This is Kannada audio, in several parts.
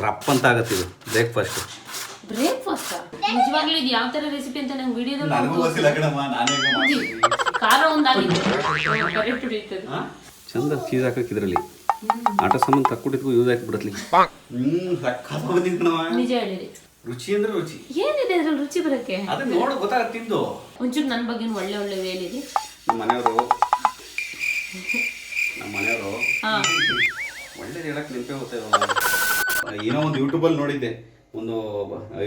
ರಪ್ ಅಂತ ಆಗುತ್ತೆ ಇದು ಬ್ರೇಕ್ಫಾಸ್ಟ್. ನಿಜವಾಗ್ಲೂ ಇದು ಯಾವ ತರ ರೆಸಿಪಿ ಅಂತ ನಂಗೆ ವಿಡಿಯೋದಲ್ಲಿ ನನಗೂ ಗೊತ್ತಿಲ್ಲ ಕಣಮ್ಮ, ನಾನೇ ಮಾಡ್ತೀನಿ. ಖಾರ ಒಂದಾಗಿದೆ ಕರೆಕ್ಟ್ ಹಿಡಿಯುತ್ತೆ. ಚಂದ ಚೀಸ್ ಹಾಕಕ್ಕೆ ಇದರಲ್ಲಿ ಆಟ ಸಾಮಾನು ತಕ್ಕೊಟ್ಟಿದ್ಕು ಯೂಸ್ ಹಾಕಿ ಬಿಡತ್ಲಿ. ನಿಜ ಹೇಳಿರಿ. ರುಚಿ ಅಂದ್ರೆ ರುಚಿ ಏನಿದೆ ಅದ್ರಲ್ಲಿ ರುಚಿ ಬರಕ್ಕೆ? ಅದನ್ನ ನೋಡ ಗೊತ್ತಾಗತ್ತೆ ತಿಂದು. ಒಂಚೂರು ನನ್ನ ಬಗ್ಗೆ ಒಳ್ಳೆ ಒಳ್ಳೆ ಹೇಳಿರಿ. ನಮ್ಮ ಮನೆಯವರು ಒಳ್ಳೇದು ಹೇಳಕ್ ನೆನಪೇ ಗೊತ್ತಿಲ್ಲ. ಏನೋ ಒಂದು ಯೂಟ್ಯೂಬಲ್ಲಿ ನೋಡಿದ್ದೆ, ಒಂದು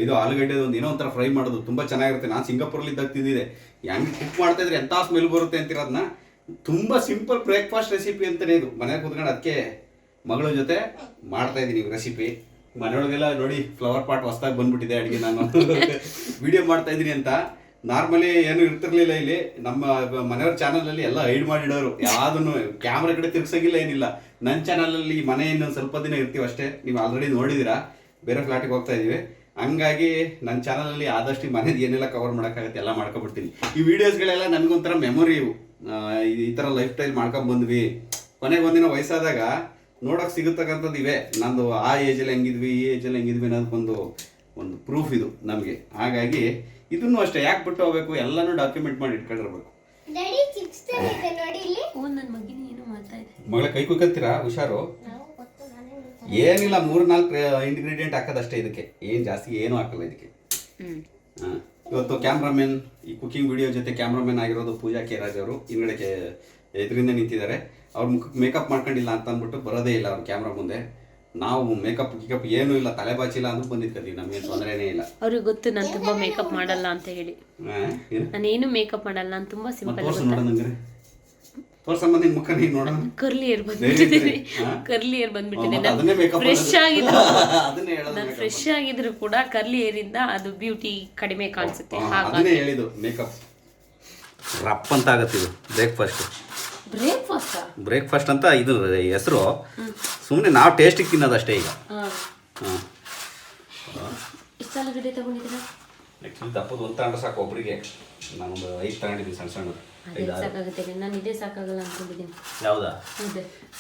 ಇದು ಆಲೂಗಡ್ಡೆ ಒಂದು ಏನೋ ಒಂಥರ ಫ್ರೈ ಮಾಡೋದು ತುಂಬ ಚೆನ್ನಾಗಿರುತ್ತೆ. ನಾನು ಸಿಂಗಾಪುರಲ್ಲಿ ಇದ್ದಾಗ ತಿಂದಿದ್ದೆ. ಹೆಂಗೆ ಕುಕ್ ಮಾಡ್ತಾ ಇದ್ರೆ ಎಂಥ ಸ್ಮೆಲ್ ಬರುತ್ತೆ ಅಂತಿರೋದನ್ನ. ತುಂಬ ಸಿಂಪಲ್ ಬ್ರೇಕ್ಫಾಸ್ಟ್ ರೆಸಿಪಿ ಅಂತಲೇ ಇದು. ಮನೆಗೆ ಕೂತ್ಕೊಂಡು ಅದಕ್ಕೆ ಮಗಳ ಜೊತೆ ಮಾಡ್ತಾ ಇದ್ದೀನಿ ರೆಸಿಪಿ. ಮನೆಯೊಳಗೆಲ್ಲ ನೋಡಿ ಫ್ಲವರ್ ಪಾಟ್ ಹೊಸದಾಗಿ ಬಂದ್ಬಿಟ್ಟಿದೆ ಅಡುಗೆ. ನಾನು ವಿಡಿಯೋ ಮಾಡ್ತಾ ಇದ್ದೀನಿ ಅಂತ. ನಾರ್ಮಲಿ ಏನು ಇರ್ತಿರ್ಲಿಲ್ಲ ಇಲ್ಲಿ. ನಮ್ಮ ಮನೆಯವ್ರ ಚಾನಲಲ್ಲಿ ಎಲ್ಲ ಹೈಡ್ ಮಾಡಿಡೋರು, ಯಾವುದನ್ನು ಕ್ಯಾಮ್ರಾ ಕಡೆ ತಿರ್ಗ್ಸಂಗಿಲ್ಲ, ಏನಿಲ್ಲ. ನನ್ನ ಚಾನಲಲ್ಲಿ ಮನೆ ಇನ್ನೊಂದು ಸ್ವಲ್ಪ ದಿನ ಇರ್ತೀವಿ ಅಷ್ಟೇ. ನೀವು ಆಲ್ರೆಡಿ ನೋಡಿದ್ದೀರಾ, ಬೇರೆ ಫ್ಲಾಟಿಗೆ ಹೋಗ್ತಾ ಇದೀವಿ. ಹಂಗಾಗಿ ನನ್ನ ಚಾನಲಲ್ಲಿ ಆದಷ್ಟು ಮನೇದು ಏನೆಲ್ಲ ಕವರ್ ಮಾಡೋಕ್ಕಾಗತ್ತೆ ಎಲ್ಲ ಮಾಡ್ಕೊಬಿಡ್ತೀನಿ. ಈ ವಿಡಿಯೋಸ್ಗಳೆಲ್ಲ ನನಗೊಂಥರ ಮೆಮೊರಿ. ಇವು ಈ ಥರ ಲೈಫ್ ಸ್ಟೈಲ್ ಮಾಡ್ಕೊಂಬಂದ್ವಿ. ಕೊನೆಗೆ ಒಂದಿನ ವಯಸ್ಸಾದಾಗ ನೋಡೋಕೆ ಸಿಗುತ್ತಕ್ಕಂಥದ್ದು ಇವೆ. ನಂದು ಆ ಏಜಲ್ಲಿ ಹೆಂಗಿದ್ವಿ, ಈ ಏಜಲ್ಲಿ ಹೆಂಗಿದ್ವಿ ಅನ್ನೋದಕ್ಕೊಂದು ಪ್ರೂಫ್ ಇದು ನಮಗೆ. ಹಾಗಾಗಿ ಇದನ್ನು ಅಷ್ಟೇ ಯಾಕೆ ಬಿಟ್ಟು ಹೋಗ್ಬೇಕು, ಎಲ್ಲನೂ ಡಾಕ್ಯುಮೆಂಟ್ ಮಾಡಿ ಇಟ್ಕೊಂಡಿರ್ಬೇಕು. ಮಗಳ ಕೈ ಕುಯ್ಕಂತೀರಾ? ಹುಷಾರು. ಏನಿಲ್ಲ, 3-4 ಇಂಗ್ರೀಡಿಯೆಂಟ್ ಹಾಕೋದಷ್ಟೇ ಇದಕ್ಕೆ. ಏನು ಜಾಸ್ತಿ ಏನೂ ಹಾಕಲ್ಲ ಇದಕ್ಕೆ. ಇವತ್ತು ಕ್ಯಾಮ್ರಾಮನ್, ಈ ಕುಕಿಂಗ್ ವಿಡಿಯೋ ಜೊತೆ ಕ್ಯಾಮ್ರಾಮನ್ ಆಗಿರೋದು ಪೂಜಾ ಕೇರಾಜ್ ಅವರು. ಹಿಂಗಡೆ ಎದುರಿಂದ ನಿಂತಿದ್ದಾರೆ. ಅವ್ರ ಮುಖಕ್ಕೆ ಮೇಕಪ್ ಮಾಡ್ಕೊಂಡಿಲ್ಲ ಅಂತ ಅಂದ್ಬಿಟ್ಟು ಬರೋದೇ ಇಲ್ಲ ಅವ್ರ ಕ್ಯಾಮ್ರಾ ಮುಂದೆ. ನಾವು ಮೇಕಪ್ ಗಿಕಪ್ ಏನೂ ಇಲ್ಲ, ತಲೆ ಬಾಚಿಲ್ಲ ಅಂದ್ರೂ ಬಂದಿರ್ತೀವಿ, ನಮಗೆ ತೊಂದರೆನೇ ಇಲ್ಲ. ಅವ್ರಿಗೆ ಗೊತ್ತು ನಾನು ತುಂಬಾ ಮೇಕಪ್ ಮಾಡಲ್ಲ ಅಂತ ಹೇಳಿ. ನಾನೇನು ಮೇಕಪ್ ಮಾಡಲ್ಲ, ನಾನು ತುಂಬಾ ಸಿಂಪಲ್. ತೋರ್ಸಮ್ಮ ನಿನ್ ಮುಖ, ನೀನು ನೋಡೋಣ. ಕರ್ಲಿ ಏರ್ ಬಂದ್ಬಿಟ್ಟಿದೆ. ಫ್ರೆಶ್ ಆಗಿದ್ರು, ನಾನು ಫ್ರೆಶ್ ಆಗಿದ್ರು ಕೂಡ ಕರ್ಲಿ ಏರಿಂದ ಅದು ಬ್ಯೂಟಿ ಕಡಿಮೆ ಕಾಣಿಸುತ್ತೆ. ಹಾಗಾಗಿ ಹೇಳಿದ್ದು ಮೇಕಪ್ ರಪ್ ಅಂತ ಆಗುತ್ತೆ ಇದು ಬ್ರೇಕ್ಫಾಸ್ಟ್ ಅಂತ ಇದು ಹೆಸರು. ಸುಮ್ಮನೆ ನಾವು ಟೇಸ್ಟಿಗೆ ತಿನ್ನೋದಷ್ಟೇ ಈಗ. ಆ್ಯಕ್ಚುಲಿ ದಪ್ಪದ ಒಂದು ತಗೊಂಡ್ರೆ ಸಾಕು ಒಬ್ಬರಿಗೆ. ನಾನೊಂದು 5 ತಗೊಂಡಿದ್ದೀನಿ ಸಣ್ಣ ಸಣ್ಣ. ನಾನು ಇದೇ ಸಾಕಾಗಲ್ಲ ಅನ್ಕೊಂಡಿದ್ದೀನಿ. ಯಾವ್ದಾ?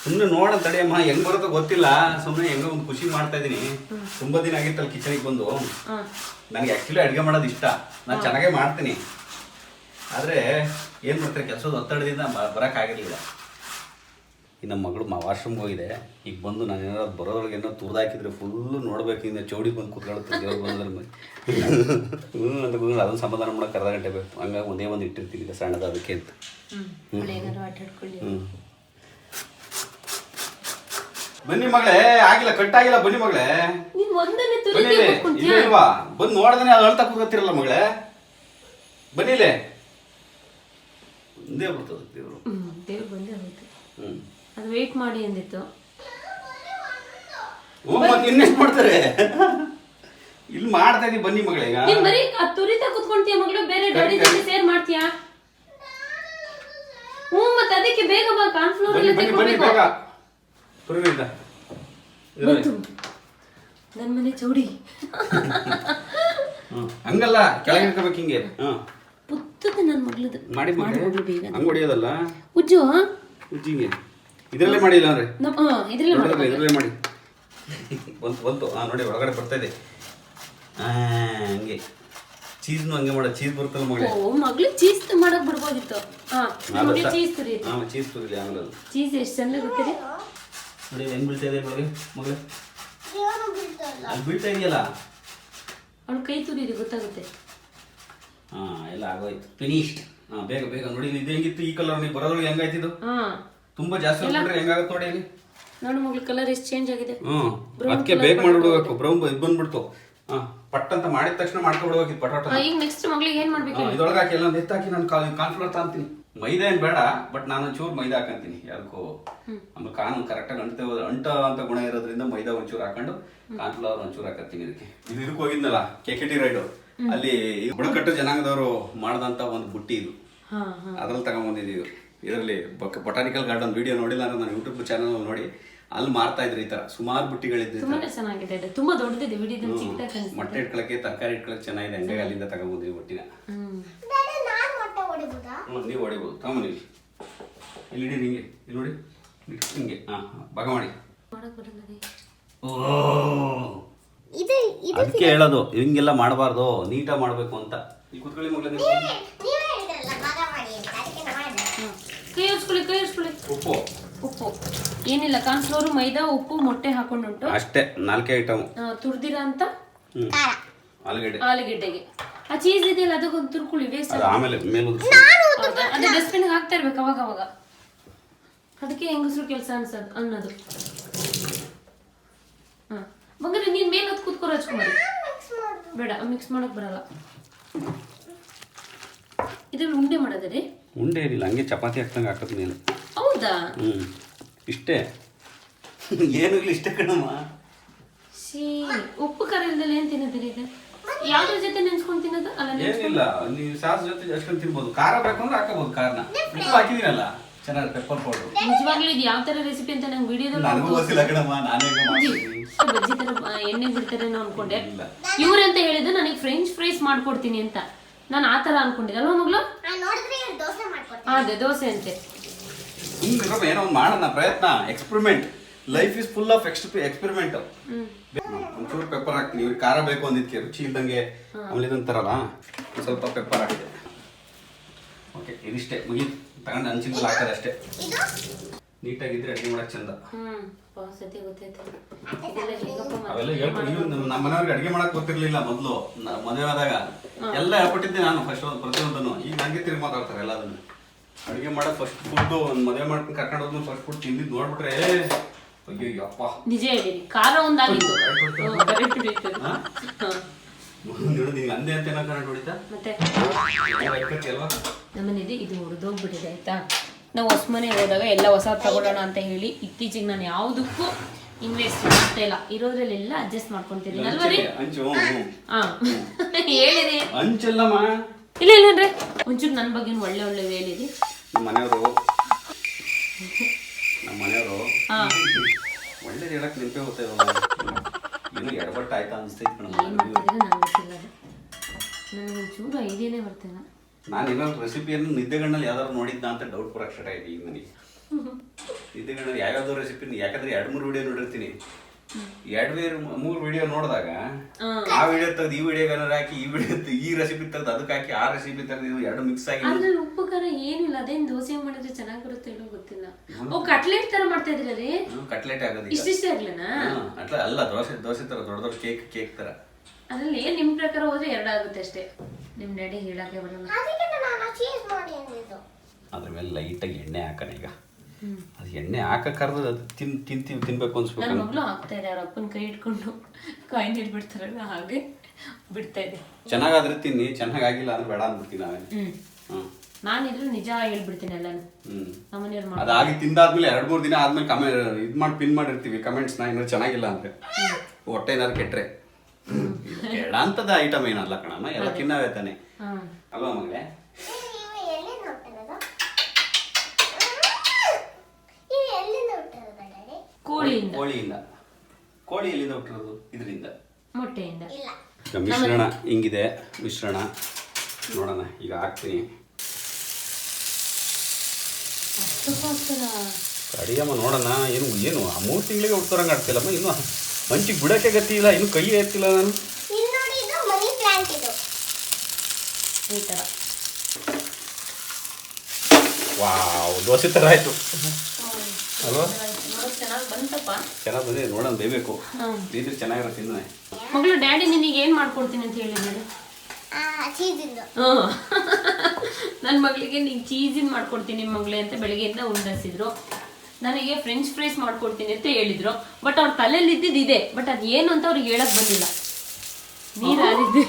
ಸುಮ್ಮನೆ ನೋಡೋಣ ತಡಿಯಮ್ಮ, ಹೆಂಗ್ ಬರುತ್ತೋ ಗೊತ್ತಿಲ್ಲ. ಸುಮ್ಮನೆ ಹೆಂಗೋ ಒಂದು ಖುಷಿ ಮಾಡ್ತಾ ಇದ್ದೀನಿ. ತುಂಬಾ ದಿನ ಆಗಿತ್ತಲ್ಲ ಕಿಚನಿಗೆ ಬಂದು. ನನಗೆ ಆ್ಯಕ್ಚುಲಿ ಅಡುಗೆ ಮಾಡೋದು ಇಷ್ಟ, ನಾನು ಚೆನ್ನಾಗೇ ಮಾಡ್ತೀನಿ. ಆದರೆ ಏನು ಮಾಡ್ತಾರೆ, ಕೆಲಸದ ಒತ್ತಡದಿಂದ ಬರೋಕ್ಕಾಗಿರಲಿಲ್ಲ. ಈ ನಮ್ಮ ಮಗಳು ವಾಶ್ರೂಮ್ಗೆ ಹೋಗಿದೆ. ಈಗ ಬಂದು ನಾನು ಏನಾದ್ರು ಬರೋದ್ರೊಳಗೆ ಏನೋ ತುರ್ದಾಕಿದ್ರೆ ಫುಲ್ಲು ನೋಡ್ಬೇಕು. ಇನ್ನು ಚೌಡಿ ಬಂದು ಕೂತ್ಕೊಳ್ಳುತ್ತೆ ದೇವ್ರು ಬಂದ್ರೆ ಅಂತ ಕೂತ್ಕೊಂಡು ಅದನ್ನು ಸಮಾಧಾನ ಮಾಡೋಕೆ ಅರ್ಧ ಗಂಟೆ ಬೇಕು. ಹಂಗಾಗಿ ಒಂದೇ ಒಂದು ಇಟ್ಟಿರ್ತೀನಿ ಈಗ ಸಣ್ಣದು ಅದಕ್ಕೆ ಅಂತ. ಬನ್ನಿ ಮಗಳೇ, ಆಗಿಲ್ಲ, ಕಟ್ಟಾಗಿಲ್ಲ. ಬನ್ನಿ ಮಗಳೇ, ಇಲ್ವಾ? ಬಂದು ನೋಡ್ದೇ ಅದು ಅಳ್ತಾ ಕೂತ್ಕೊತಿರಲ್ಲ ಮಗಳೇ. ಬನ್ನಿಲೇ, ಒಂದೇ ಬರ್ತದೆ ದೇವರು. ಬಂದೇ ಹೋಯ್ತು. ಅದು ವೇಟ್ ಮಾಡಿ ಅಂದಿತ್ತು. ಇನ್ನೆಷ್ಟು ಮಾಡ್ತಾರೆ ಇಲ್ಲಿ ಮಾಡ್ತಾ ಇದೀವಿ. ಬನ್ನಿ ಮಗಳೇ, ಈಗ ನೀನ್ ಬರೀ ತುರಿತಾ ಕುತ್ಕೊಂತೀಯ ಮಗಳು, ಬೇರೆ ಗಾಡಿ ಜೊತೆ ಸೇರ್ ಮಾಡ್ತೀಯಾ? ಮತ್ತೆ ಅದಕ್ಕೆ ಬೇಗ ಬಾ, ಕಾನ್ಫ್ಲೋರ್ ಎಲ್ಲ ತೆಗೆದುಕೊಂಡು ಬೇಗ ತುರಿದ ನನ್ನ ಮನೆ ಚೌಡಿ. ಹಂಗಲ್ಲ, ಕೆಳಗೆ ಇಟ್ಕೋಬೇಕು ಹಿಂಗೆ. ಪುತ್ತದ ನನ್ನ ಮಗಳದು ಮಾಡಿ ಬೇಗ ಹಂಗೆ ಹೊಡಿಯೋದಲ್ಲ. ಉಜ್ಜು ಉಜ್ಜಿಗೆ ಇದರಲ್ಲೇ ಮಾಡಿಲ್ಲ ಅಂದ್ರೆ ಇದರಲ್ಲೇ ಮಾಡಿ. ಬಂತು ನೋಡಿ, ಒಳಗಡೆ ಬರ್ತಾ ಇದೆ. ಹಂಗೆ ಚೀಸ್ನು ಹಂಗೆ ಮಾಡೋದು. ಚೀಸ್ ಬರುತ್ತಲ್ಲ ಮಗಳೇ. ಮಗಳು ಚೀಸ್ ಮಾಡಕ್ ಬಿಡ್ಬೋದಿತ್ತು. ಚೀಸ್ ತುರಿ, ಚೀಸ್ ತುರಿಲಿ. ಆಮೇಲೆ ಚೀಸ್ ಎಷ್ಟು ಚಂದ ಗೊತ್ತಿದೆ ನೋಡಿ, ಹೆಂಗ್ ಬೀಳ್ತಾ ಇದೆ ಮಗಳೇ. ಅಲ್ಲಿ ಬೀಳ್ತಾ ಇದೆಯಲ್ಲ, ಅವಳು ಕೈ ತುರಿದು ಗೊತ್ತಾಗುತ್ತೆ. ಎಲ್ಲ ಆಗೋಯ್ತು, ಫಿನಿಶ್ಡ್. ಬೇಗ ಬೇಗ ನೋಡಿ. ಇದು ಹೆಂಗಿತ್ತು ಈ ಕಲರ್, ನೀವು ಬರೋದ್ರೊಳಗೆ ಹೆಂಗಾಯ್ತಿದ್ದು. ತುಂಬಾ ಜಾಸ್ತಿ ಹೋಗ್ಬಿಟ್ರೆ ಹೆಂಗಾಗುತ್ತೆ ನೋಡಿ ಅಲ್ಲಿ. ನೋಡು ಮಗಳು, ಕಲರ್ ಎಷ್ಟು ಚೇಂಜ್ ಆಗಿದೆ. ಅದಕ್ಕೆ ಬೇಗ ಮಾಡಿಬಿಡ್ಬೇಕು. ಬ್ರೌನ್ ಇದು ಬಂದ್ಬಿಡ್ತು. ಪಟ್ ಅಂತ ಮಾಡಿದ ತಕ್ಷಣ ಮಾಡ್ಕೊಬಿಡ್ಬೇಕಿತ್ತು ಪಟಾಟ. ಈಗ ನೆಕ್ಸ್ಟ್ ಮಗಳಿಗೆ ಏನ್ ಮಾಡ್ಬೇಕು? ಇದ್ರೊಳಗೆ ಹಾಕಿ ಎಲ್ಲ ಎತ್ತಾಕಿ ನಾನು ಕಾನ್ಫ್ಲೋರ್ ತಾಂತೀನಿ. ಮೈದಾ ಏನು ಬೇಡ, ಬಟ್ ನಾನು ಒಂಚೂರು ಮೈದಾ ಹಾಕಂತೀನಿ. ಯಾಕೋ ಆಮೇಲೆ ಕಾನು ಕರೆಕ್ಟಾಗಿ ಅಂಟ ಅಂತ ಗುಣ ಇರೋದ್ರಿಂದ ಮೈದಾ ಒಂಚೂರು ಹಾಕೊಂಡು ಕಾನ್ಫ್ಲವರ್ ಒಂಚೂರು ಹಾಕತ್ತೀನಿ ಇದಕ್ಕೆ. ಇದಕ್ಕೆ ಹೋಗಿದ್ನಲ್ಲ KKT ರೈಡು, ಅಲ್ಲಿ ಬುಡಕಟ್ಟು ಜನಾಂಗದವರು ಮಾಡಿದಂತ ಒಂದು ಬುಟ್ಟಿ ಇದು. ಅದ್ರಲ್ಲಿ ತಗೊಂಡ್ಬಂದಿದ್ದೀವಿ. ಇದರಲ್ಲಿ ಬೊಟಾನಿಕಲ್ ಗಾರ್ಡನ್ ವಿಡಿಯೋ ನೋಡಿಲ್ಲ ಅಂದ್ರೆ ನಾನು ಯೂಟ್ಯೂಬ್ ಚಾನಲ್ ನೋಡಿ ಅಲ್ಲಿ ಮಾರ್ತಾ ಇದ್ರು. ಈ ತರ ಸುಮಾರು ಬುಟ್ಟಿಗಳಿದ್ದು. ತುಂಬಾ ದೊಡ್ಡದಿದೆ. ಮೊಟ್ಟೆ ಇಟ್ಕೊಳಕ್ಕೆ, ತರಕಾರಿ ಇಟ್ಕೊಳಕ್ಕೆ ಚೆನ್ನಾಗಿದೆ. ಹಂಗಾಗಿ ಅಲ್ಲಿಂದ ತಗೊಂಡ್ಬಂದ್ವಿ ಬುಟ್ಟಿನ. ನೀವು ಹೊಡಿಬೋದು. ತಗೊಂಬ ನೀವು ಇಲ್ಲಿ ಇಡಿ, ಹಿಂಗೆ ಇಲ್ಲಿ ನೋಡಿ, ಹಿಂಗೆ ಭಾಗ ಮಾಡಿ. ಓ ಅದಕ್ಕೆ ಹೇಳೋದು ಹಿಂಗೆಲ್ಲ ಮಾಡಬಾರ್ದು, ನೀಟಾಗಿ ಮಾಡಬೇಕು ಅಂತ. ಈ ಕುತ್ಕೊಳ್ಳಿ ಮಗಳ ಕೈ ಹಚ್ಕೊಳ್ಳಿ. ಉಪ್ಪು ಏನಿಲ್ಲ, ಕಾರ್ನ್ಫ್ಲೋರ್, ಮೈದಾ, ಉಪ್ಪು, ಮೊಟ್ಟೆ ಹಾಕೊಂಡುಂಟು ಅಷ್ಟೇ. 4 ಐಟಮ್. ತುರ್ದಿರಾ ಅಂತ ಆಲೂಗೆಡ್ಡೆಗೆ ಆ ಚೀಸ್ ಇದೆಯಲ್ಲ ಅದಕ್ಕೊಂದು ತುರ್ಕೊಳ್ಳಿ, ವೇಸ್ಟ್ ಆಮೇಲೆ ಮೇಲೆ ಅದೇ ಡಸ್ಟ್ಬಿನ್ ಹಾಕ್ತಾ ಇರ್ಬೇಕು ಅವಾಗ. ಅದಕ್ಕೆ ಹೆಂಗಸರು ಕೆಲಸ ಅನ್ನೋದು. ಬಂಗಾರ ನೀನ್ ಮೇಲೆ ಹೊತ್ತು ಕೂತ್ಕೊರ ಹಚ್ಕೊಂಬರಿ. ಬೇಡ, ಮಿಕ್ಸ್ ಮಾಡಕ್ ಬರಲ್ಲ. ಇದ್ರಲ್ಲಿ ಉಂಡೆ ಮಾಡೋದ್ರಿ? ಉಂಡೆ ಏನಿಲ್ಲ, ಹಂಗೆ ಚಪಾತಿ ಹಾಕ್ದಂಗೆ ಹಾಕೋದು ಮೇಲೆ. ಹೌದಾ? ಇಷ್ಟೇ. ಏನು ಇಲ್ಲ, ಇಷ್ಟೇ ಕಣಮ್ಮ. ಉಪ್ಪು ಖಾರ ಇಲ್ದಲ್ಲ ಏನ್ ತಿನ್ನೋದ್ರಿ ಇದು? ಯಾವ್ದ್ರ ಜೊತೆ ನೆನ್ಸ್ಕೊಂಡ್ ತಿನ್ನೋದು? ಅಲ್ಲ ಏನಿಲ್ಲ, ನೀವು ಸಾಸ್ ಜೊತೆ ಅಷ್ಟೊಂದು ತಿನ್ಬೋದು. ಖಾರ ಬೇಕು ಅಂದ್ರೆ ಹಾಕಬಹುದು. ಖಾರನ ಉಪ್ಪು ಹಾಕಿದೀನಲ್ಲ, ಚೆನ್ನಾಗಿ ಪೆಪ್ಪರ್ ಪೌಡರ್. ನಿಜವಾಗ್ಲೂ ಇದು ಯಾವ ತರ ರೆಸಿಪಿ ಅಂತ ನಂಗೆ ವಿಡಿಯೋದಲ್ಲಿ ನನಗೂ ಗೊತ್ತಿಲ್ಲ ಕಣಮ್ಮ, ನಾನೇ ಬಜ್ಜಿ ತರ ಎಣ್ಣೆ ಬಿಡ್ತಾರೆ ಅನ್ಕೊಂಡೆ. ಇವ್ರಂತ ಹೇಳಿದ್ರು ನನಗೆ ಫ್ರೆಂಚ್ ಫ್ರೈಸ್ ಮಾಡ್ಕೊಡ್ತೀನಿ ಅಂತ. ನಾನು ಆ ತರ ಅನ್ಕೊಂಡಿದ್ದೆ ಅಲ್ವಾ ಮಗಳು? ಅದೇ ದೋಸೆ ಅಂತೆ. ಏನೋ ಒಂದು ಮಾಡೋಣ ಪ್ರಯತ್ನ, experiment. Life is full of experiment. ಒಂಚೂರು ಪೆಪ್ಪರ್ ಹಾಕ್ತೀನಿ, ಇವ್ರಿಗೆ ಖಾರ ಬೇಕು ಅಂದಿದ್ಕೆ, ರುಚಿ ಇಲ್ದಂಗೆ ಆಮೇಲೆ ಇದಂತಾರಲ್ಲ, ಸ್ವಲ್ಪ ಪೆಪ್ಪರ್ ಹಾಕ್ತೀನಿ. ಓಕೆ, ಇದಿಷ್ಟೇ ಮುಗಿ ತಗೊಂಡು ಹಂಚಿನಲ್ಲಿ ಹಾಕೋದು ಅಷ್ಟೇ. ನೀಟಾಗಿದ್ರೆ ಅಡುಗೆ ಮಾಡಕ್ ಚಂದ. ಅವೆಲ್ಲ ಹೇಳ್ಕೊಡಿ. ನಮ್ಮ ಮನೆಯವ್ರಿಗೆ ಅಡುಗೆ ಮಾಡಕ್ ಗೊತ್ತಿರ್ಲಿಲ್ಲ ಮೊದಲು, ಮದುವೆ ಆದಾಗ ಎಲ್ಲ ಹೇಳ್ಕೊಟ್ಟಿದ್ದೆ ನಾನು ಫಸ್ಟ್ ಪ್ರತಿಯೊಂದನ್ನು. ಈಗ ನಂಗೆ ತಿರುಗಿ ಮಾತಾಡ್ತಾರೆ ಎಲ್ಲದನ್ನು. ಅಡುಗೆ ಮಾಡಕ್ ಫಸ್ಟ್ ಫುಡ್ ಒಂದು ಮದುವೆ ಮಾಡ್ಕೊಂಡು ಕರ್ಕೊಂಡು ಹೋದ್ ಫಸ್ಟ್ ಫುಡ್ ತಿಂದಿದ್ದು ನೋಡ್ಬಿಟ್ರೆ ಅಯ್ಯೋ ಅಪ್ಪ. ನಿಜ ಹೇಳಿರಿ, ಖಾರ ಒಂದಾಗಿತ್ತು. ನಿಂಗೆ ಅಂದೆ ಅಂತ ಏನೋ ಕರೆಂಟ್ ಹೊಡಿತಾ ಮತ್ತೆ ಅಲ್ವಾ? ನಮ್ಮನೇಲಿ ಇದು ಹೊಡೆದೋಗ್ಬಿಟ್ಟಿದೆ ಆಯ್ತಾ. ನಾವು ಹೊಸ ಮನೆಗೆ ಹೋದಾಗ ಎಲ್ಲ ಹೊಸ ತಗೊಳ್ಳೋಣ ಅಂತ ಹೇಳಿ ಇತ್ತೀಚೆಗೆ ನಾನು ಯಾವುದಕ್ಕೂ ಇನ್ವೆಸ್ಟ್ ಮಾಡ್ತಾ ಇಲ್ಲ. ಇರೋದ್ರಲ್ಲೆಲ್ಲ ಅಡ್ಜಸ್ಟ್ ಮಾಡ್ಕೊಂತೀನಿ ಅಲ್ವರಿ? ಹೇಳಿರಿ ಹಂಚಲ್ಲಮ್ಮ. ಇಲ್ಲ ಇಲ್ಲನ್ರಿ, ಒಂಚೂರು ನನ್ನ ಬಗ್ಗೆ ಒಳ್ಳೆ ಒಳ್ಳೆ ಹೇಳಿರಿ. ನಮ್ಮ ಮನೆಯವರು ಒಳ್ಳೇದು ಹೇಳಕ್ ನೆನಪೇ ಹೋಗ್ತೇವೆ. ಏನೋ ಎಡಬಟ್ಟು ಆಯ್ತಾ ಅನಿಸ್ತೈತೆ ಕಣ. ಏನು ಮಾಡ್ತಿದ್ರೆ ನಂಗೆ ಗೊತ್ತಿಲ್ಲ, ನನಗೆ ಒಂಚೂರು ಐಡಿಯಾನೇ ಬರ್ತಿಲ್ಲ. ನಾನು ಇನ್ನೊಂದು ರೆಸಿಪಿಯನ್ನು ನಿದ್ದೆಗಣ್ಣಲ್ಲಿ ಯಾವ್ದಾದ್ರು ನೋಡಿದ್ನ ಅಂತ ಡೌಟ್ ಬರೋಕ್ಕೆ ಸ್ಟಾರ್ಟ್ ಆಗಿದೆ ಈಗ ನನಗೆ. ನಿದ್ದೆಗಣ್ಣಲ್ಲಿ ಯಾವ್ಯಾವ್ದೋ ರೆಸಿಪಿನ, ಯಾಕಂದ್ರೆ 2-3 ವಿಡಿಯೋ ನೋಡಿರ್ತೀನಿ. 2-3 ವಿಡಿಯೋ ನೋಡಿದಾಗ ಆ ವಿಡಿಯೋ ತೆಗೆದು ಈ ವಿಡಿಯೋಗಾರ ಹಾಕಿ, ಈ ವಿಡಿಯೋ ಈ ರೆಸಿಪಿ ತೆಗೆದು ಅದಕ್ಕೆ ಹಾಕಿ, ಆ ರೆಸಿಪಿ ತೆಗೆದು ಎರಡು ಮಿಕ್ಸ್ ಆಗಿ. ಅದ್ರಲ್ಲಿ ಉಪ್ಪು ಖಾರ ಏನಿಲ್ಲ, ಅದೇನು ದೋಸೆ ಮಾಡಿದ್ರೆ ಚೆನ್ನಾಗಿ ಬರುತ್ತೆ ಹೇಳೋ ಗೊತ್ತಿಲ್ಲ. ಓ, ಕಟ್ಲೆಟ್ ತರ ಮಾಡ್ತಾ ಇದ್ರಿ? ಕಟ್ಲೆಟ್ ಆಗೋದು ಇಷ್ಟಿಷ್ಟೇ ಆಗ್ಲನಾ? ಅಲ್ಲ, ದೋಸೆ ತರ ದೊಡ್ಡ ದೊಡ್ಡ ಕೇಕ್ ತರ. ಅದ್ರಲ್ಲಿ ನಿಮ್ ಪ್ರಕಾರ ಹೋದ್ರೆ 2 ಆಗುತ್ತೆ ಅಷ್ಟೇ. ನಿಮ್ ಡ್ಯಾಡಿ ಹೇಳಕ್ಕೆ ಬರಲ್ಲ. ಅದ್ರ ಮೇಲೆ ಲೈಟಾಗಿ ಎಣ್ಣೆ ಹಾಕೋಣ ಈಗ. ಅದು ಎಣ್ಣೆ ಹಾಕಕ್ಕಾರ್ದು ಅದು ತಿನ್ಬೇಕು ಅನ್ಸ್ಬೇಕು. ನನ್ನ ಮಗಳು ಹಾಕ್ತಾ ಇದೆ, ಅವ್ರ ಅಪ್ಪನ ಕೈ ಇಟ್ಕೊಂಡು ಕಾಯಿ ನೀಡ್ಬಿಡ್ತಾರಲ್ಲ ಹಾಗೆ ಬಿಡ್ತಾ ಇದೆ. ಚೆನ್ನಾಗಾದ್ರೆ ತಿನ್ನಿ, ಚೆನ್ನಾಗಿಲ್ಲ ಅಂದ್ರೆ ಬೇಡ ಅಂದ್ಬಿಡ್ತೀನಿ ನಾವೇ. ನಾನಿದ್ರು ನಿಜ ಹೇಳ್ಬಿಡ್ತೀನಿ ಎಲ್ಲಾನು. ನಮ್ಮನೆಯವ್ರು ಅದಾಗಿ ತಿಂದಾದ್ಮೇಲೆ 2-3 ದಿನ ಆದ್ಮೇಲೆ ಇದು ಮಾಡಿ ಪಿನ್ ಮಾಡಿರ್ತೀವಿ ಕಮೆಂಟ್ಸ್ನ, ಏನಾದ್ರು ಚೆನ್ನಾಗಿಲ್ಲ ಅಂದ್ರೆ. ಹೊಟ್ಟೆ ಏನಾದ್ರು ಕೆಟ್ರೆ ಬೇಡ ಅಂತದ ಐಟಮ್ ಏನಲ್ಲ ಕಣಮ್ಮ, ಎಲ್ಲ ತಿನ್ನವೇ ತಾನೆ ಅಲ್ವಾ ಮಗಳೇ? ಕೋಳಿಯಿಂದ. ಕೋಳಿ ಎಲ್ಲಿಂದ ಹುಟ್ಟಿರೋದು? ಇದರಿಂದ, ಮೊಟ್ಟೆಯಿಂದ. ಮಿಶ್ರಣ ಹಿಂಗಿದೆ. ಮಿಶ್ರಣ ನೋಡೋಣ ಈಗ ಹಾಕ್ತೀನಿ. ಅಡಿಯಮ್ಮ ನೋಡೋಣ. ಏನು 3 ತಿಂಗಳಿಗೆ ಹುಡ್ತಾರಂಗೆ ಆಗ್ತಿಲ್ಲಮ್ಮ. ಇನ್ನು ಮಂಚಿಗೆ ಬಿಡೋಕ್ಕೆ ಗತಿ ಇಲ್ಲ, ಇನ್ನು ಕೈ ಎತ್ತಿಲ್ಲ ನಾನು. ವಾವ್, ದೋಸೆ ಥರ ಆಯಿತು ಅಲ್ವಾ? ಚೆನ್ನಾಗಿ ಬಂದಿದೆ. ನೋಡೋಣ, ಬೇಯಬೇಕು. ನೀರು ಚೆನ್ನಾಗಿರುತ್ತೆ ಇನ್ನೂ. ಮಗಳು, ಡ್ಯಾಡಿ ನಿನಗೆ ಏನು ಮಾಡ್ಕೊಡ್ತೀನಿ ಅಂತ ಹೇಳಿದ್ರು? ನನ್ನ ಮಗಳಿಗೆ ನೀನು ಚೀಸಿನ ಮಾಡ್ಕೊಡ್ತೀನಿ ಮಗಳೇ ಅಂತ ಬೆಳಗ್ಗೆಯಿಂದ ಉಂಡಿಸಿದ್ರು. ನನಗೆ ಫ್ರೆಂಚ್ ಫ್ರೈಸ್ ಮಾಡ್ಕೊಡ್ತೀನಿ ಅಂತ ಹೇಳಿದ್ರು. ಬಟ್ ಅವ್ರ ತಲೆಯಲ್ಲಿ ಇದ್ದಿದ್ದಿದೆ, ಬಟ್ ಅದು ಏನು ಅಂತ ಅವ್ರಿಗೆ ಹೇಳಕ್ ಬಂದಿಲ್ಲ. ನೀರು ಹಾರಿದ್ದೆ.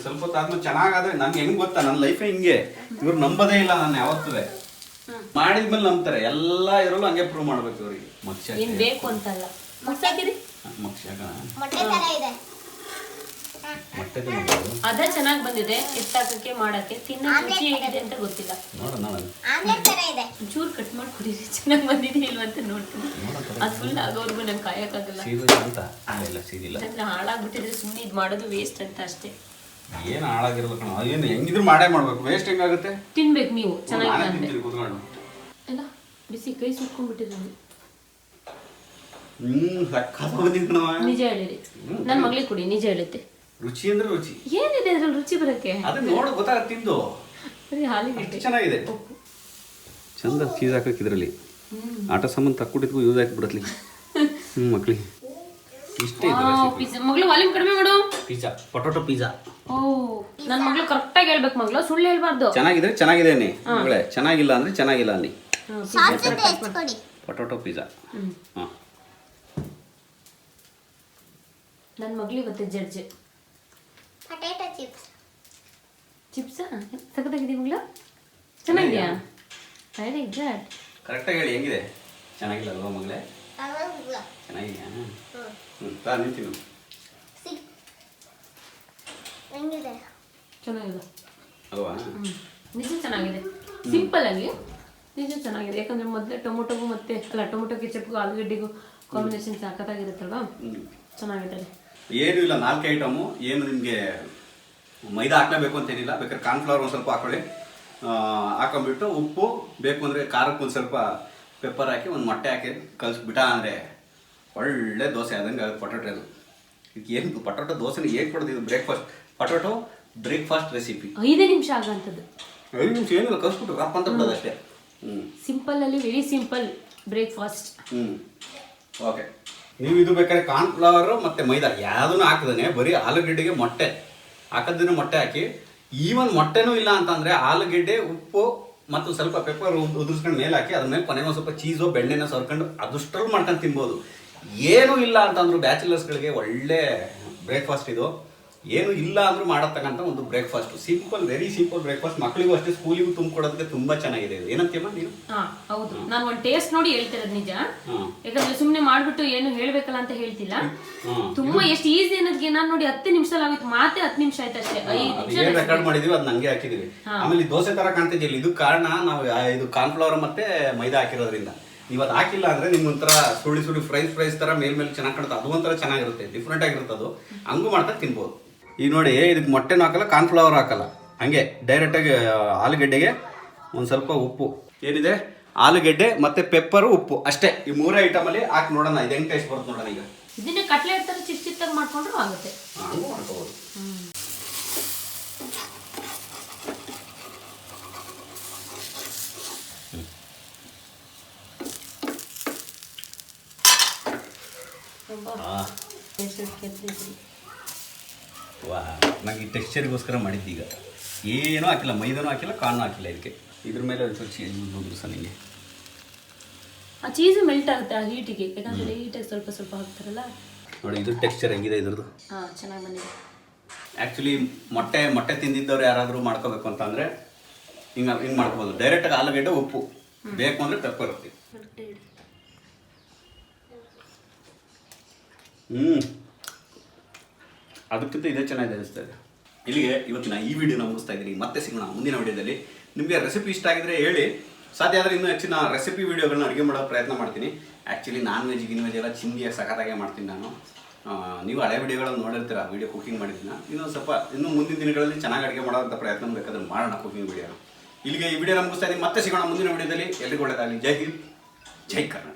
ಸ್ವಲ್ಪ ಹೊತ್ತು ಆದ್ಮೇಲೆ ಚೆನ್ನಾಗಾದ್ರೆ ನನ್ಗೆ ಹೆಂಗ್ ಗೊತ್ತಾ, ನನ್ನ ಲೈಫೇ ಹಿಂಗೆ. ಇವ್ರು ನಂಬೋದೇ ಇಲ್ಲ ನಾನು ಯಾವತ್ತೂ. ಮಾಡಿದ್ಮೇಲೆ ನಂಬ್ತಾರೆ ಎಲ್ಲ. ಇರೋಲ್ಲ ಹಂಗೆ ಪ್ರೂವ್ ಮಾಡ್ಬೇಕು ಇವ್ರಿಗೆ. ಏನ್ ಬೇಕು ಅಂತಲ್ಲ, ಅದ ಚೆನ್ನಾಗಿ ಬಂದಿದೆ. ಎತ್ತಾಕಕ್ಕೆ ಮಾಡಕ್ಕೆ ತಿನ್ನ ರುಚಿ ಹೇಗಿದೆ ಅಂತ ಗೊತ್ತಿಲ್ಲ. ಚೂರು ಕಟ್ ಮಾಡ್ಕೊಡಿರಿ, ಚೆನ್ನಾಗಿ ಬಂದಿದೆ ಇಲ್ವ ಅಂತ ನೋಡ್ತೀನಿ. ಅದು ಫುಲ್ ಆಗೋರ್ಗು ನಂಗೆ ಕಾಯಕ್ಕಾಗಲ್ಲ. ಹಾಳಾಗ್ಬಿಟ್ಟಿದ್ರೆ ಸುಮ್ಮನೆ ಇದು ಮಾಡೋದು ವೇಸ್ಟ್ ಅಂತ ಅಷ್ಟೇ. ಏನು ಹಾಳಾಗಿರ್ಬೇಕು, ಏನು ಹೆಂಗಿದ್ರು ಮಾಡೇ ಮಾಡ್ಬೇಕು. ವೇಸ್ಟ್ ಹೆಂಗಾಗುತ್ತೆ? ತಿನ್ಬೇಕು ನೀವು ಚೆನ್ನಾಗಿ. ಎಲ್ಲ ಬಿಸಿ ಕೈ ಸುಟ್ಕೊಂಡ್ಬಿಟ್ಟಿದ್ದೀನಿ. ಸಕ್ಕತ್ತ ಬಂದಿತ್ತು ನಿಜ ಹೇಳಿರಿ, ನನ್ನ ಮಗಳಿಗೆ ಕೊಡಿ, ನಿಜ ಹೇಳುತ್ತೆ. ರುಚಿ ಅಂದ್ರೆ ರುಚಿ, ಏನಿದೆ ಅದ್ರಲ್ಲಿ ರುಚಿ ಬರಕ್ಕೆ? ಅದನ್ನ ನೋಡ ಗೊತ್ತಾಗತ್ತೆ ತಿಂದು. ಹಾಲಿಗೆ ಚೆನ್ನಾಗಿದೆ, ಚಂದ ಚೀಸ್ ಹಾಕಕ್ಕೆ ಇದರಲ್ಲಿ ಆಟ ಸಾಮಾನು ತಕ್ಕೊಟ್ಟಿದ್ಗೂ ಯೂಸ್ ಆಯ್ತು ಬಿಡತ್ಲಿ ಮಕ್ಳಿಗೆ. ಇಷ್ಟೇ ಪಿಜ್ಜಾ. ಮಗಳು ವಾಲ್ಯೂಮ್ ಕಡಿಮೆ ಮಾಡು. Pizza, potato pizza. ಓ, ನನ್ನ ಮಗಳು ಕರೆಕ್ಟಾಗಿ ಹೇಳ್ಬೇಕು ಮಗಳು, ಸುಳ್ಳು ಹೇಳ್ಬಾರ್ದು. ಚೆನ್ನಾಗಿದ್ರೆ ಚೆನ್ನಾಗಿದೆ ಅನ್ನಿ ಮಗಳೇ, ಚೆನ್ನಾಗಿಲ್ಲ ಅಂದ್ರೆ ಚೆನ್ನಾಗಿಲ್ಲ ಅನ್ನಿ. Potato pizza. ಹಾಂ, ನನ್ನ ಮಗಳು ಇವತ್ತು ಜಡ್ಜ್. Potato chips. ಚಿಪ್ಸಾ ಸಖತ್ತಾಗಿದೆ ಮಗಳು, ಚೆನ್ನಾಗಿದೆಯಾ? Very good. ಕರೆಕ್ಟಾಗಿ ಹೇಳಿ, ಹೆಂಗಿದೆ? ಚೆನ್ನಾಗಿಲ್ಲ ಅಲ್ವಾ ಮಗಳೇ? ಚೆನ್ನಾಗಿದೆಯಾ? ನಿಂತೀನಿ ಚೆನ್ನಾಗಿದೆ ಅಲ್ವಾ? ನಿಜ ಚೆನ್ನಾಗಿದೆ, ಸಿಂಪಲ್ ಆಗಿ ನಿಜ ಚೆನ್ನಾಗಿದೆ. ಯಾಕಂದ್ರೆ ಮೊದಲೇ ಟೊಮೊಟೊಗೂ ಮತ್ತೆ ಟೊಮೊಟೊ ಕೆಚಪ್ಗೂ ಆಲೂಗಡ್ಡೆಗೂ ಕಾಂಬಿನೇಷನ್ ಸಾಕತ್ತಾಗಿರುತ್ತಲ್ವಾ, ಚೆನ್ನಾಗಿದೆ. ಏನು ಇಲ್ಲ, 4 ಐಟಮು. ಏನು ನಿಮಗೆ ಮೈದಾ ಹಾಕ್ಲೇಬೇಕು ಅಂತೇನಿಲ್ಲ, ಬೇಕಾದ್ರೆ ಕಾರ್ನ್ಫ್ಲವರ್ ಒಂದು ಸ್ವಲ್ಪ ಹಾಕೊಳ್ಳಿ, ಹಾಕೊಂಡ್ಬಿಟ್ಟು ಉಪ್ಪು ಬೇಕು ಅಂದರೆ ಖಾರಕ್ಕೆ ಒಂದು ಸ್ವಲ್ಪ ಪೆಪ್ಪರ್ ಹಾಕಿ ಒಂದು ಮೊಟ್ಟೆ ಹಾಕಿ ಕಲಿಸ್ಬಿಟ್ಟ ಅಂದರೆ ಒಳ್ಳೆ ದೋಸೆ ಆದಂಗೆ ಆಗುತ್ತೆ. ಪೊಟೊಟೊ ಅದು ಏನು ಪೊಟೊಟೊ ದೋಸೆನ ಏನು ಕೊಡೋದು, ಇದು ಬ್ರೇಕ್ಫಾಸ್ಟ್, ಪೊಟೊಟೊ ಬ್ರೇಕ್ಫಾಸ್ಟ್ ರೆಸಿಪಿ. 5 ನಿಮಿಷ ಆಗಂಥದ್ದು. 5 ನಿಮಿಷ ಏನಿಲ್ಲ, ಕಲಿಸ್ಬಿಟ್ಟು ರಪ್ಪ ಅಂತ ಬಿಡೋದು ಅಷ್ಟೇ. ಸಿಂಪಲ್ ಅಲ್ಲಿ ವೆರಿ ಸಿಂಪಲ್ ಬ್ರೇಕ್ಫಾಸ್ಟ್. ಓಕೆ, ನೀವು ಇದು ಬೇಕಾದ್ರೆ ಕಾರ್ನ್ಫ್ಲವರು ಮತ್ತು ಮೈದಾ ಯಾವುದೂ ಹಾಕಿದಾನೆ, ಬರೀ ಆಲೂಗಡ್ಡೆಗೆ ಮೊಟ್ಟೆ ಹಾಕೋದನ್ನ ಮೊಟ್ಟೆ ಹಾಕಿ, ಈವನ್ ಮೊಟ್ಟೆನೂ ಇಲ್ಲ ಅಂತಂದರೆ ಆಲೂಗಡ್ಡೆ ಉಪ್ಪು ಮತ್ತು ಸ್ವಲ್ಪ ಪೆಪ್ಪರ್ ಉದುರಿಸ್ಕೊಂಡು ಮೇಲೆ ಹಾಕಿ ಅದ್ರ ಮೇಲೆ ಕೊನೆಗೆ ಒಂದು ಸ್ವಲ್ಪ ಚೀಸು ಬೆಣ್ಣೆನ ಸರ್ಕೊಂಡು ಅದಷ್ಟರಲ್ಲಿ ಮಾಡ್ಕೊಂಡು ತಿನ್ಬೋದು. ಏನೂ ಇಲ್ಲ ಅಂತಂದ್ರು ಬ್ಯಾಚುಲರ್ಸ್ಗಳಿಗೆ ಒಳ್ಳೆ ಬ್ರೇಕ್ಫಾಸ್ಟ್ ಇದು. ಏನು ಇಲ್ಲ ಅಂದ್ರೂ ಮಾಡತಕ್ಕಂಥ ಒಂದು breakfast, simple, very simple breakfast. ಮಕ್ಕಳಿಗೂ ಅಷ್ಟೇ, ಸ್ಕೂಲಿಗೂ ತುಂಬಿಕೊಡೋದಕ್ಕೆ ತುಂಬಾ ಚೆನ್ನಾಗಿದೆ ಇದು. ಏನಂತೀಯಮ್ಮ ನೀನು? ಹೌದು, ನಾನು ಒಂದು ಟೇಸ್ಟ್ ನೋಡಿ ಹೇಳ್ತಿರೋದು ನಿಜ. ಯಾಕಂದ್ರೆ ಸುಮ್ಮನೆ ಮಾಡ್ಬಿಟ್ಟು ಏನು ಹೇಳ್ಬೇಕಲ್ಲ ಅಂತ ಹೇಳ್ತಿಲ್ಲ. ತುಂಬಾ ಎಷ್ಟು ಈಸಿ ಅನ್ನೋದಕ್ಕೆ ನಾನು ನೋಡಿ 10 ನಿಮಿಷದಲ್ಲಿ ಆಗಿತ್ತು, ಮಾತೆ 10 ನಿಮಿಷ ಆಯ್ತು ಅಷ್ಟೇ. ಏನ್ ರೆಕಾರ್ಡ್ ಮಾಡಿದೀವಿ ಅದನ್ನ ಹಂಗೆ ಹಾಕಿದೀವಿ. ಆಮೇಲೆ ದೋಸೆ ತರ ಕಾಣ್ತಿದ್ದಿಲ್ಲ, ಇದು ಕಾರಣ ನಾವು ಇದು ಕಾರ್ನ್ಫ್ಲವರ್ ಮತ್ತೆ ಮೈದಾ ಹಾಕಿರೋದ್ರಿಂದ. ನೀವು ಅದು ಹಾಕಿಲ್ಲ ಅಂದ್ರೆ ನಿಮ್ಗೆ ಒಂಥರ ಸುಳಿ ಫ್ರೈಸ್ ತರ ಮೇಲ್ಮೇಲೆ ಚೆನ್ನಾಗಿ ಕಾಣುತ್ತೆ, ಅದು ಒಂಥರ ಚೆನ್ನಾಗಿರುತ್ತೆ, ಡಿಫ್ರೆಂಟ್ ಆಗಿರುತ್ತೆ. ಅದು ಹಂಗೂ ಮಾಡ್ತಾ ತಿನ್ಬೋದು. ಈಗ ನೋಡಿ, ಇದಕ್ಕೆ ಮೊಟ್ಟೆನೂ ಹಾಕಲ್ಲ, ಕಾರ್ನ್ಫ್ಲವರ್ ಹಾಕಲ್ಲ, ಹಂಗೆ ಡೈರೆಕ್ಟಾಗಿ ಆಲೂಗಡ್ಡೆಗೆ ಒಂದು ಸ್ವಲ್ಪ ಉಪ್ಪು, ಏನಿದೆ ಆಲೂಗಡ್ಡೆ ಮತ್ತೆ ಪೆಪ್ಪರು ಉಪ್ಪು ಅಷ್ಟೇ. ಈ 3 ಐಟಮಲ್ಲಿ ಹಾಕಿ ನೋಡೋಣ, ಇದು ಹೆಂಗೆ ಟೇಸ್ಟ್ ಬರುತ್ತೆ ನೋಡೋಣ. ಈಗ ಇದನ್ನ ಕಟ್ಲೆಟ್ ತರ ಚಿಕ್ಕ ಮಾಡ್ಕೊಂಡ್ರು ಆಗುತ್ತೆ, ಹಂಗೂ ಮಾಡ್ಕೋಬೋದು. ವಾ, ನಂಗೆ ಈ ಟೆಕ್ಸ್ಚರ್ಗೋಸ್ಕರ ಮಾಡಿದ್ದು. ಈಗ ಏನೂ ಹಾಕಿಲ್ಲ, ಮೈದಾನೂ ಹಾಕಿಲ್ಲ, ಕಾರ್ನು ಹಾಕಿಲ್ಲ. ಇದಕ್ಕೆ ಇದ್ರ ಮೇಲೆ ಒಂದು ಸ್ವಲ್ಪ ಚೀಸ್ ಉದುರಿಸ ನಿಮಗೆ. ಆ ಚೀಸ್ ಮೆಲ್ಟ್ ಆಗುತ್ತೆ ಆ ಹೀಟಿಗೆ, ಯಾಕಂದ್ರೆ ಹೀಟಾಗಿ ಸ್ವಲ್ಪ ಸ್ವಲ್ಪ ಹಾಕ್ತಾರಲ್ಲ. ನೋಡಿ ಇದು ಟೆಕ್ಸ್ಚರ್ ಹೆಂಗಿದೆ ಇದ್ರದ್ದು. ಚೆನ್ನಾಗಿ ಬಂದಿದೆ. ಆ್ಯಕ್ಚುಲಿ ಮೊಟ್ಟೆ ತಿಂದಿದ್ದವ್ರು ಯಾರಾದರೂ ಮಾಡ್ಕೋಬೇಕು ಅಂತಂದರೆ ಹಿಂಗೆ ಮಾಡ್ಕೋಬೋದು. ಡೈರೆಕ್ಟಾಗಿ ಆಲೂಗಡ್ಡೆ ಉಪ್ಪು, ಬೇಕು ಅಂದರೆ ಪೆಪ್ಪರ್ ಇರುತ್ತೆ. ಅದಕ್ಕಿಂತ ಇದೇ ಚೆನ್ನಾಗಿದೆ ಅನಿಸ್ತದೆ. ಇಲ್ಲಿಗೆ ಇವತ್ತಿನ ಈ ವಿಡಿಯೋನ ಮುಗಿಸ್ತಾ ಇದ್ದೀನಿ. ಮತ್ತೆ ಸಿಗೋಣ ಮುಂದಿನ ವಿಡಿಯೋದಲ್ಲಿ. ನಿಮಗೆ ರೆಸಿಪಿ ಇಷ್ಟ ಆಗಿದ್ರೆ ಹೇಳಿ, ಸಾಧ್ಯ ಆದರೆ ಇನ್ನೂ ಹೆಚ್ಚಿನ ರೆಸಿಪಿ ವಿಡಿಯೋಗಳನ್ನ ಅಡುಗೆ ಮಾಡೋ ಪ್ರಯತ್ನ ಮಾಡ್ತೀನಿ. ಆ್ಯಕ್ಚುಲಿ ನಾನ್ ವೆಜ್ ಎಲ್ಲ ಚಿಂದಿಯಾಗಿ ಸಖತ್ತಾಗೆ ಮಾಡ್ತೀನಿ ನಾನು. ನೀವು ಹಳೆ ವಿಡಿಯೋಗಳನ್ನು ನೋಡಿರ್ತೀರ, ವಿಡಿಯೋ ಕುಕಿಂಗ್ ಮಾಡಿದ್ದೀನ. ಇನ್ನೂ ಮುಂದಿನ ದಿನಗಳಲ್ಲಿ ಚೆನ್ನಾಗಿ ಅಡುಗೆ ಮಾಡೋಂಥ ಪ್ರಯತ್ನ ಬೇಕಾದ್ರೆ ಮಾಡೋಣ ಕುಕಿಂಗ್ ವಿಡಿಯೋನ. ಇಲ್ಲಿಗೆ ಈ ವಿಡಿಯೋನ ಮುಗಿಸ್ತಾ ಇದ್ದೀನಿ. ಮತ್ತೆ ಸಿಗೋಣ ಮುಂದಿನ ವಿಡಿಯೋದಲ್ಲಿ. ಎಲ್ರಿಗೂ ಒಳ್ಳೆಯದಾಗಲಿ. ಜೈ ಹಿಂದ್, ಜೈ ಕರ್ನಾಟಕ.